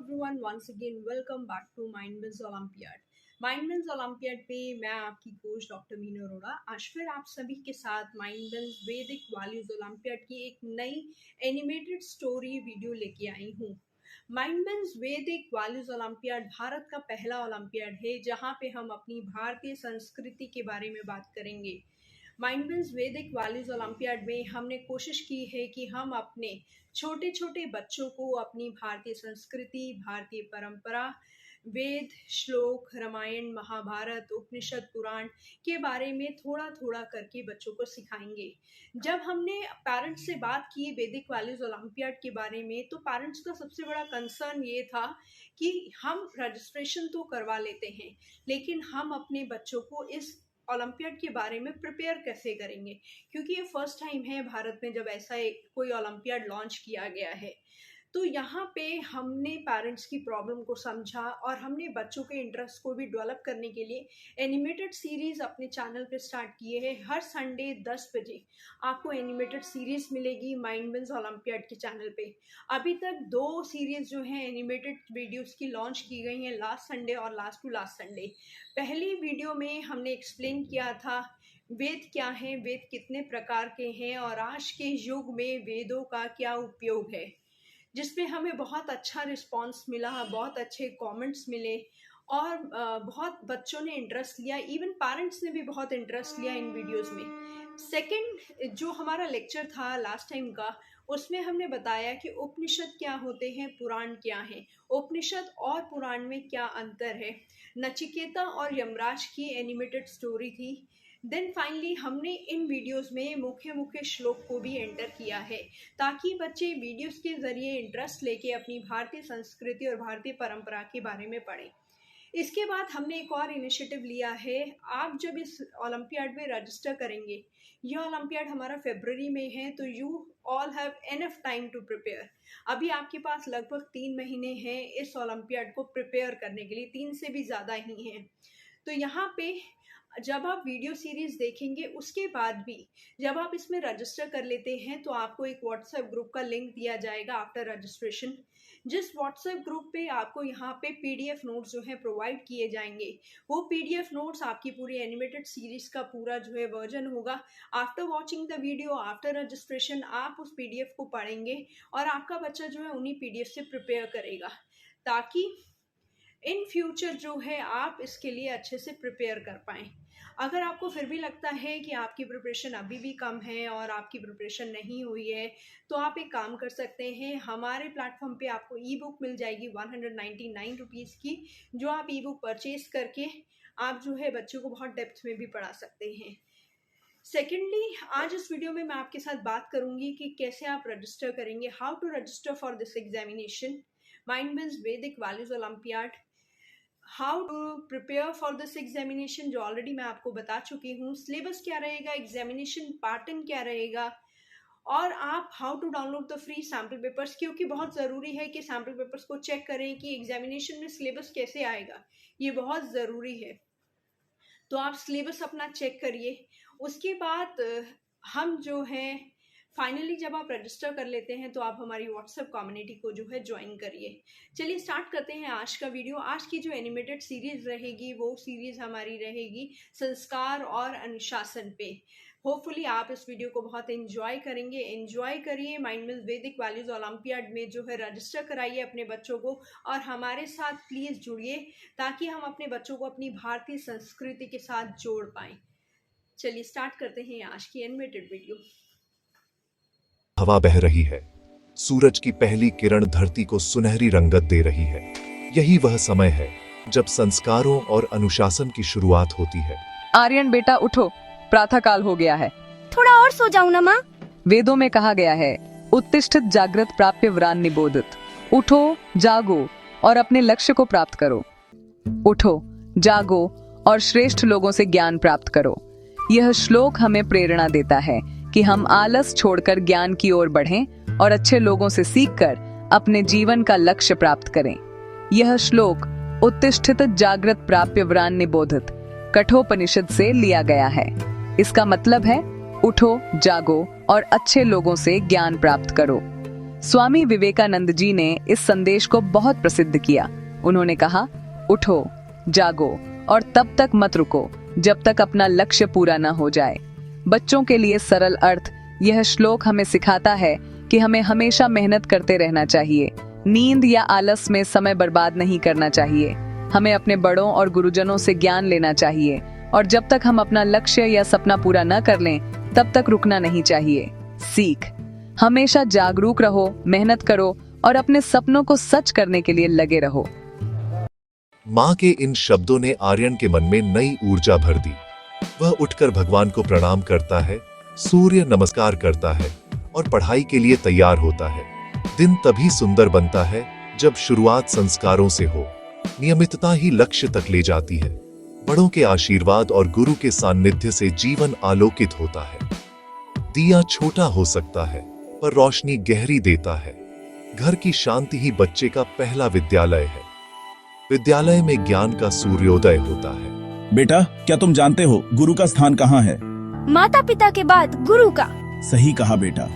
everyone, once again welcome back to Mindwins Olympiad. Mindwins Olympiad पे मैं आपकी coach doctor Meenu Arora आज फिर आप सभी के साथ माइंडविंस वैदिक वैल्यूज ओलंपियाड की एक नई एनिमेटेड स्टोरी वीडियो लेके आई हूँ। माइंडविंस वैदिक वैल्यूज ओलंपियाड भारत का पहला ओलंपियाड है जहाँ पे हम अपनी भारतीय संस्कृति के बारे में बात करेंगे। माइंडविंस वैदिक वैल्यूज ओलंपियाड में हमने कोशिश की है कि हम अपने छोटे छोटे बच्चों को अपनी भारतीय संस्कृति, भारतीय परंपरा, वेद, श्लोक, रामायण, महाभारत, उपनिषद, पुराण के बारे में थोड़ा थोड़ा करके बच्चों को सिखाएंगे। जब हमने पेरेंट्स से बात की वैदिक वैल्यूज ओलंपियाड के बारे में तो पेरेंट्स का सबसे बड़ा कंसर्न ये था कि हम रजिस्ट्रेशन तो करवा लेते हैं लेकिन हम अपने बच्चों को इस ओलंपियाड के बारे में प्रिपेयर कैसे करेंगे, क्योंकि ये फर्स्ट टाइम है भारत में जब ऐसा कोई ओलंपियाड लॉन्च किया गया है। तो यहाँ पे हमने पेरेंट्स की प्रॉब्लम को समझा और हमने बच्चों के इंटरेस्ट को भी डेवलप करने के लिए एनिमेटेड सीरीज अपने चैनल पे स्टार्ट किए हैं। हर संडे 10 बजे आपको एनिमेटेड सीरीज मिलेगी माइंडविंस ओलंपियाड के चैनल पे। अभी तक 2 सीरीज जो हैं एनिमेटेड वीडियोस की लॉन्च की गई हैं, लास्ट संडे और लास्ट टू लास्ट संडे। पहली वीडियो में हमने एक्सप्लेन किया था वेद क्या है, वेद कितने प्रकार के हैं और आज के युग में वेदों का क्या उपयोग है, जिसपे हमें बहुत अच्छा रिस्पांस मिला, बहुत अच्छे कमेंट्स मिले और बहुत बच्चों ने इंटरेस्ट लिया, इवन पेरेंट्स ने भी बहुत इंटरेस्ट लिया इन वीडियोस में। सेकंड जो हमारा लेक्चर था लास्ट टाइम का, उसमें हमने बताया कि उपनिषद क्या होते हैं, पुराण क्या है, उपनिषद और पुराण में क्या अंतर है। नचिकेता और यमराज की एनिमेटेड स्टोरी थी। देन फाइनली हमने इन वीडियोस में मुख्य मुख्य श्लोक को भी एंटर किया है ताकि बच्चे वीडियोस के जरिए इंटरेस्ट लेके अपनी भारतीय संस्कृति और भारतीय परंपरा के बारे में पढ़ें। इसके बाद हमने एक और इनिशिएटिव लिया है। आप जब इस ओलंपियाड में रजिस्टर करेंगे, यह ओलंपियाड हमारा फरवरी में है, तो you all have enough time to prepare. अभी आपके पास लगभग 3 महीने हैं इस ओलंपियाड को प्रिपेयर करने के लिए, 3 से भी ज़्यादा ही हैं। तो यहाँ पे जब आप वीडियो सीरीज देखेंगे उसके बाद भी जब आप इसमें रजिस्टर कर लेते हैं तो आपको एक व्हाट्सएप ग्रुप का लिंक दिया जाएगा आफ्टर रजिस्ट्रेशन, जिस व्हाट्सएप ग्रुप पे आपको यहाँ पे पीडीएफ नोट्स जो है प्रोवाइड किए जाएंगे। वो पीडीएफ नोट्स आपकी पूरी एनिमेटेड सीरीज का पूरा जो है वर्जन होगा। After watching the video, after registration आप उस पीडीएफ को पढ़ेंगे और आपका बच्चा जो है उन्हीं पीडीएफ से प्रिपेयर करेगा ताकि इन फ्यूचर जो है आप इसके लिए अच्छे से प्रिपेयर कर पाएँ। अगर आपको फिर भी लगता है कि आपकी प्रिपरेशन अभी भी कम है और आपकी प्रिपरेशन नहीं हुई है तो आप एक काम कर सकते हैं, हमारे प्लेटफॉर्म पे आपको ई बुक मिल जाएगी 199 रुपीज़ की, जो आप ई बुक परचेज करके आप जो है बच्चों को बहुत डेप्थ में भी पढ़ा सकते हैं। सेकेंडली, आज इस वीडियो में मैं आपके साथ बात करूंगी कि कैसे आप रजिस्टर करेंगे, how to register for this examination Mindwins Vedic values olympiad, how to prepare for this examination जो ऑलरेडी मैं आपको बता चुकी हूँ, सिलेबस क्या रहेगा, एग्जामिनेशन पैटर्न क्या रहेगा, और आप how to download the free sample papers, क्योंकि बहुत ज़रूरी है कि सैम्पल पेपर्स को चेक करें कि एग्जामिनेशन में सिलेबस कैसे आएगा, ये बहुत ज़रूरी है। तो आप सिलेबस अपना चेक करिए। उसके बाद हम जो है फाइनली जब आप रजिस्टर कर लेते हैं तो आप हमारी व्हाट्सएप कम्युनिटी को जो है ज्वाइन करिए। चलिए स्टार्ट करते हैं आज का वीडियो। आज की जो एनिमेटेड सीरीज रहेगी वो सीरीज हमारी रहेगी संस्कार और अनुशासन पे। होपफुली आप इस वीडियो को बहुत एंजॉय करेंगे। एंजॉय करिए, माइंडविंस वैदिक वैल्यूज ओलंपियाड में जो है रजिस्टर कराइए अपने बच्चों को और हमारे साथ प्लीज़ जुड़िए ताकि हम अपने बच्चों को अपनी भारतीय संस्कृति के साथ जोड़ पाएँ। चलिए स्टार्ट करते हैं आज की एनिमेटेड वीडियो। हवा बह रही है, सूरज की पहली किरण धरती को सुनहरी रंगत दे रही है। यही वह समय है जब संस्कारों और अनुशासन की शुरुआत होती है। आर्यन बेटा उठो, प्रातः काल हो गया है। थोड़ा और सो जाऊं ना माँ? वेदों में कहा गया है, उत्तिष्ठित जागृत प्राप्य वरान निबोधित। उठो, जागो और अपने लक्ष्य को प्राप्त करो। उठो, जागो और श्रेष्ठ लोगों से ज्ञान प्राप्त करो। यह श्लोक हमें प्रेरणा देता है कि हम आलस छोड़कर ज्ञान की ओर बढ़ें और अच्छे लोगों से सीखकर अपने जीवन का लक्ष्य प्राप्त करें। यह श्लोक उत्तिष्ठित जागृत प्राप्य वरान निबोधित कठोपनिषद से लिया गया है। इसका मतलब है उठो, जागो और अच्छे लोगों से ज्ञान प्राप्त करो। स्वामी विवेकानंद जी ने इस संदेश को बहुत प्रसिद्ध किया। उन्होंने कहा, उठो, जागो और तब तक मत रुको जब तक अपना लक्ष्य पूरा न हो जाए। बच्चों के लिए सरल अर्थ यह श्लोक हमें सिखाता है कि हमें हमेशा मेहनत करते रहना चाहिए, नींद या आलस में समय बर्बाद नहीं करना चाहिए। हमें अपने बड़ों और गुरुजनों से ज्ञान लेना चाहिए और जब तक हम अपना लक्ष्य या सपना पूरा न कर लें तब तक रुकना नहीं चाहिए। सीख, हमेशा जागरूक रहो, मेहनत करो और अपने सपनों को सच करने के लिए लगे रहो। माँ के इन शब्दों ने आर्यन के मन में नई ऊर्जा भर दी। वह उठकर भगवान को प्रणाम करता है, सूर्य नमस्कार करता है और पढ़ाई के लिए तैयार होता है। दिन तभी सुंदर बनता है जब शुरुआत संस्कारों से हो। नियमितता ही लक्ष्य तक ले जाती है। बड़ों के आशीर्वाद और गुरु के सानिध्य से जीवन आलोकित होता है। दिया छोटा हो सकता है पर रोशनी गहरी देता है। घर की शांति ही बच्चे का पहला विद्यालय है। विद्यालय में ज्ञान का सूर्योदय होता है। बेटा, क्या तुम जानते हो गुरु का स्थान कहाँ है? माता पिता के बाद गुरु का। सही कहा बेटा।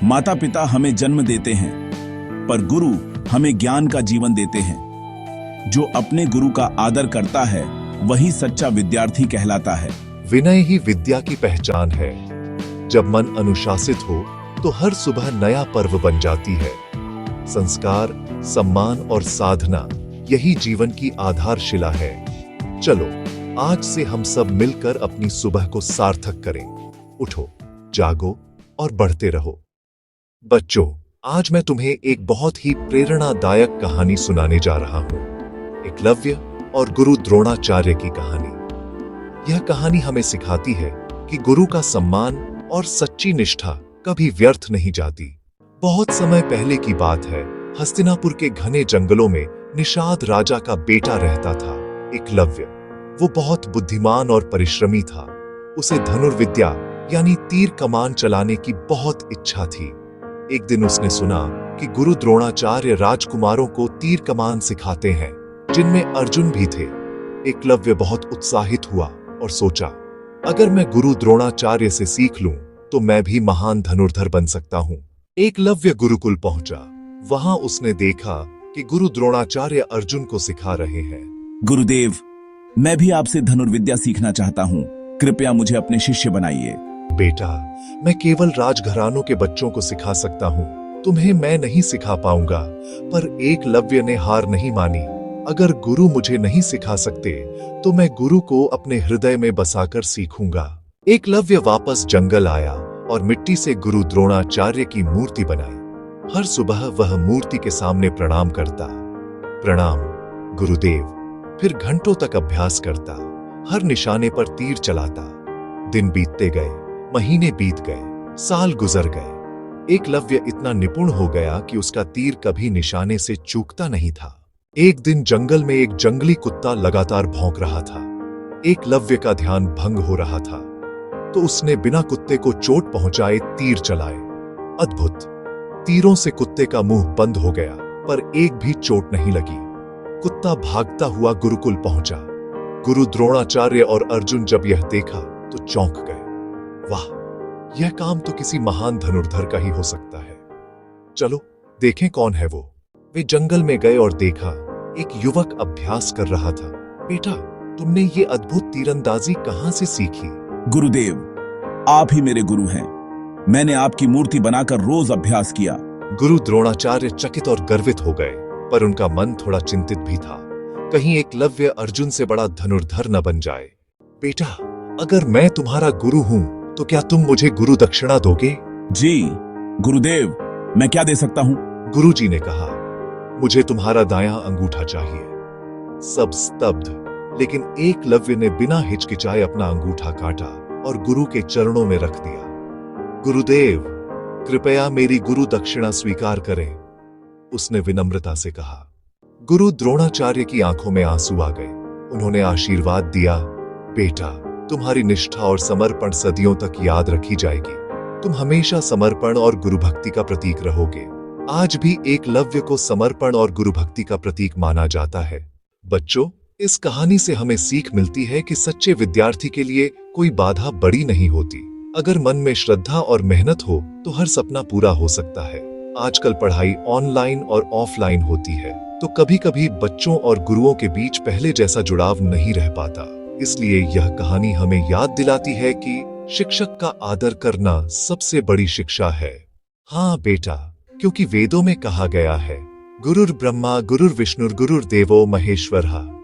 माता पिता हमें जन्म देते हैं पर गुरु हमें ज्ञान का जीवन देते हैं। जो अपने गुरु का आदर करता है वही सच्चा विद्यार्थी कहलाता है। विनय ही विद्या की पहचान है। जब मन अनुशासित हो तो हर सुबह नया पर्व बन जाती है। संस्कार, सम्मान और साधना यही जीवन की आधारशिला है। चलो, आज से हम सब मिलकर अपनी सुबह को सार्थक करें। उठो, जागो और बढ़ते रहो। बच्चों, आज मैं तुम्हें एक बहुत ही प्रेरणादायक कहानी सुनाने जा रहा हूं। एकलव्य और गुरु द्रोणाचार्य की कहानी। यह कहानी हमें सिखाती है कि गुरु का सम्मान और सच्ची निष्ठा कभी व्यर्थ नहीं जाती। बहुत समय पहले की बात है। हस्तिनापुर के घने जंगलों में निषाद राजा का बेटा रहता था, एकलव्य। वो बहुत बुद्धिमान और परिश्रमी था। उसे धनुर्विद्या यानी तीर कमान चलाने की बहुत इच्छा थी। एक दिन उसने सुना कि गुरु द्रोणाचार्य राजकुमारों को तीर कमान सिखाते हैं, जिनमें अर्जुन भी थे। एकलव्य बहुत उत्साहित हुआ और सोचा, अगर मैं गुरु द्रोणाचार्य से सीख लूं तो मैं भी महान धनुर्धर बन सकता हूं। एकलव्य गुरुकुल पहुंचा। वहां उसने देखा कि गुरु द्रोणाचार्य अर्जुन को सिखा रहे हैं। गुरुदेव, मैं भी आपसे धनुर्विद्या सीखना चाहता हूँ। कृपया मुझे अपने शिष्य बनाइए। बेटा, मैं केवल राजघरानों के बच्चों को सिखा सकता हूँ, तुम्हें मैं नहीं सिखा पाऊंगा। पर एकलव्य ने हार नहीं मानी। अगर गुरु मुझे नहीं सिखा सकते तो मैं गुरु को अपने हृदय में बसाकर सीखूंगा। एकलव्य वापस जंगल आया और मिट्टी से गुरु द्रोणाचार्य की मूर्ति बनाई। हर सुबह वह मूर्ति के सामने प्रणाम करता। प्रणाम गुरुदेव। फिर घंटों तक अभ्यास करता, हर निशाने पर तीर चलाता। दिन बीतते गए, महीने बीत गए, साल गुजर गए। एकलव्य इतना निपुण हो गया कि उसका तीर कभी निशाने से चूकता नहीं था। एक दिन जंगल में एक जंगली कुत्ता लगातार भौंक रहा था। एकलव्य का ध्यान भंग हो रहा था तो उसने बिना कुत्ते को चोट पहुंचाए तीर चलाए। अद्भुत! तीरों से कुत्ते का मुंह बंद हो गया पर एक भी चोट नहीं लगी। कुत्ता भागता हुआ गुरुकुल पहुंचा। गुरु द्रोणाचार्य और अर्जुन जब यह देखा तो चौंक गए। वाह, यह काम तो किसी महान धनुर्धर का ही हो सकता है। चलो देखें कौन है वो। वे जंगल में गए और देखा एक युवक अभ्यास कर रहा था। बेटा, तुमने ये अद्भुत तीरंदाजी कहां से सीखी? गुरुदेव, आप ही मेरे गुरु हैं। मैंने आपकी मूर्ति बनाकर रोज अभ्यास किया। गुरु द्रोणाचार्य चकित और गर्वित हो गए, पर उनका मन थोड़ा चिंतित भी था। कहीं एकलव्य अर्जुन से बड़ा धनुर्धर न बन जाए। बेटा, अगर मैं तुम्हारा गुरु हूं तो क्या तुम मुझे गुरु दक्षिणा दोगे? जी गुरुदेव, मैं क्या दे सकता हूँ? गुरुजी ने कहा, मुझे तुम्हारा दायां अंगूठा चाहिए। सब स्तब्ध, लेकिन एकलव्य ने बिना हिचकिचाए अपना अंगूठा काटा और गुरु के चरणों में रख दिया। गुरुदेव, कृपया मेरी गुरु दक्षिणा स्वीकार करें, उसने विनम्रता से कहा। गुरु द्रोणाचार्य की आंखों में आंसू आ गए। उन्होंने आशीर्वाद दिया, बेटा, तुम्हारी निष्ठा और समर्पण सदियों तक याद रखी जाएगी। तुम हमेशा समर्पण और गुरु भक्ति का प्रतीक रहोगे। आज भी एकलव्य को समर्पण और गुरु भक्ति का प्रतीक माना जाता है। बच्चों, इस कहानी से हमें सीख मिलती है कि सच्चे विद्यार्थी के लिए कोई बाधा बड़ी नहीं होती। अगर मन में श्रद्धा और मेहनत हो तो हर सपना पूरा हो सकता है। आजकल पढ़ाई ऑनलाइन और ऑफलाइन होती है, तो कभी-कभी बच्चों और गुरुओं के बीच पहले जैसा जुड़ाव नहीं रह पाता। इसलिए यह कहानी हमें याद दिलाती है कि शिक्षक का आदर करना सबसे बड़ी शिक्षा है। हाँ बेटा, क्योंकि वेदों में कहा गया है, गुरुर ब्रह्मा गुरुर विष्णुर गुरुर्देवो महेश्वरः।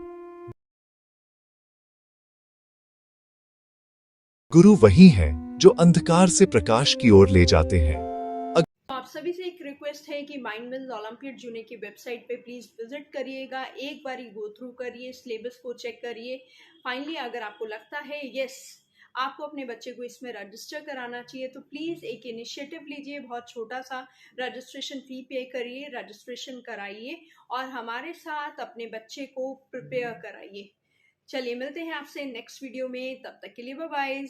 गुरु वही हैं जो अंधकार से प्रकाश की ओर ले जाते हैं। तो आप सभी से एक रिक्वेस्ट है कि माइंडबिन्स ओलंपियाड जूनियर की वेबसाइट पे प्लीज़ विजिट करिएगा, एक बार गो थ्रू करिए, सिलेबस को चेक करिए। फाइनली अगर आपको लगता है यस आपको अपने बच्चे को इसमें रजिस्टर कराना चाहिए, तो प्लीज़ एक इनिशिएटिव लीजिए, बहुत छोटा सा रजिस्ट्रेशन फ़ी पे करिए, रजिस्ट्रेशन कराइए और हमारे साथ अपने बच्चे को प्रिपेयर कराइए। चलिए मिलते हैं आपसे नेक्स्ट वीडियो में, तब तक के लिए बाय बाय।